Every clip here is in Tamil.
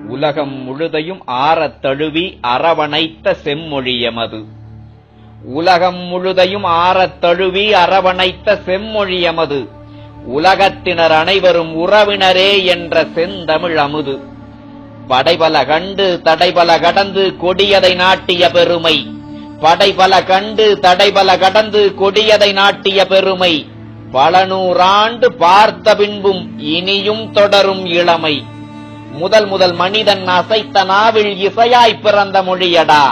உலகம் முழுதையும் ஆறத் தழுவி அரவணைத்த செம்மொழியமது. உலகம் முழுதையும் ஆறத் தழுவி அரவணைத்த செம்மொழியமது. உலகத்தினர் அனைவரும் உறவினரே என்ற செந்தமிழ் அமுது. படைபல கண்டு தடைபல கடந்து கொடியதை நாட்டிய பெருமை. படைபல கண்டு தடைபல கடந்து கொடியதை நாட்டிய பெருமை. பல நூறாண்டு பார்த்த பின்பும் இனியும் தொடரும் இளமை. முதல் மனிதன் அசைத்த நாவில் இசையாய் பிறந்த மொழியடா.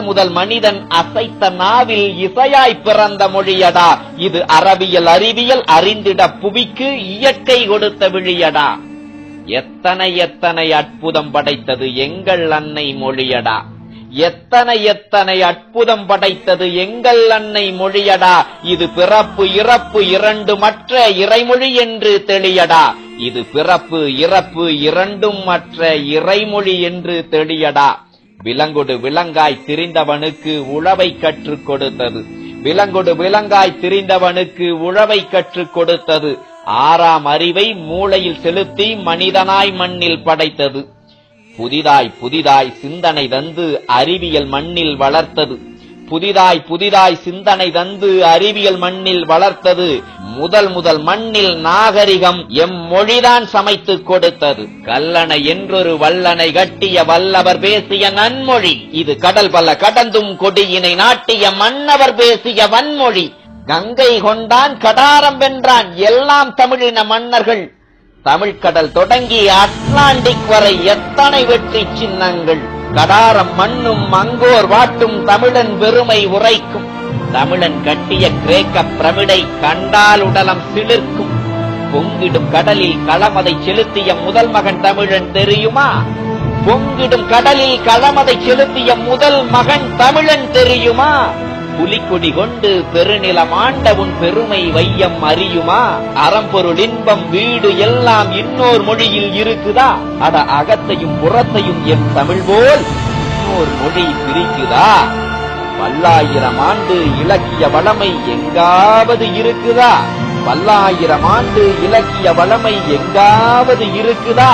முதல் மனிதன் அசைத்த நாவில் இசையாய் பிறந்த மொழியடா. இது அறிவியல் அறிந்திட புவிக்கு இயற்கை கொடுத்த விழியடா. எத்தனை அற்புதம் படைத்தது எங்கள் அன்னை மொழியடா. எத்தனை அற்புதம் படைத்தது எங்கள் அன்னை மொழியடா. இது பிறப்பு இறப்பு இரண்டும் மற்ற இறைமொழி என்று தெளியடா. இது பிறப்பு இறப்பு இரண்டும் மற்ற இறைமொழி என்று தெளியடா. விலங்கொடு விலங்காய் திரிந்தவனுக்கு உழவை கற்றுக் கொடுத்தது. விலங்கொடு விலங்காய் திரிந்தவனுக்கு உழவை கற்றுக் கொடுத்தது. ஆறாம் அறிவை மூளையில் செலுத்தி மனிதனாய் மண்ணில் படைத்தது. புதிதாய் சிந்தனை தந்து அறிவியல் மண்ணில் வளர்த்தது. புதிதாய் சிந்தனை தந்து அறிவியல் மண்ணில் வளர்த்தது. முதல் மண்ணில் நாகரிகம் எம் மொழிதான் சமைத்து கொடுத்தது. கல்லணை என்றொரு வல்லனை கட்டிய வல்லவர் பேசிய நன்மொழி. இது கடல் பல கடந்தும் கொடியினை நாட்டிய மன்னவர் பேசிய வன்மொழி. கங்கை கொண்டான் கடாரம் வென்றான் எல்லாம் தமிழின மன்னர்கள். தமிழ்கடல் தொடங்கி அட்லாண்டிக் வரை எத்தனை வெற்றி சின்னங்கள். கடாரம் மண்ணும் மங்கோர் வாட்டும் தமிழன் பெருமை உரைக்கும். தமிழன் கட்டிய கிரேக்க பிரமிடை கண்டால் உடலம் சிலிர்க்கும். பொங்கிடும் கடலில் களமதை செலுத்திய முதல் மகன் தமிழன் தெரியுமா? பொங்கிடும் கடலில் களமதை செலுத்திய முதல் மகன் தமிழன் தெரியுமா? புலிக்கொடி கொண்டு பெருநிலம் ஆண்ட உன் பெருமை வையம் அறியுமா? அறம்பொருள் இன்பம் வீடு எல்லாம் இன்னொரு மொழியில் இருக்குதா? அட அகத்தையும் புறத்தையும் என் தமிழ் போல் இன்னொரு மொழி பிரிக்குதா? பல்லாயிரம் ஆண்டு இலக்கிய வளமை எங்காவது இருக்குதா? பல்லாயிரம் ஆண்டு இலக்கிய வளமை எங்காவது இருக்குதா?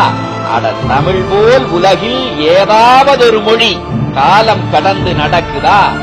அட தமிழ் போல் உலகில் ஏதாவது ஒரு மொழி காலம் கடந்து நடக்குதா?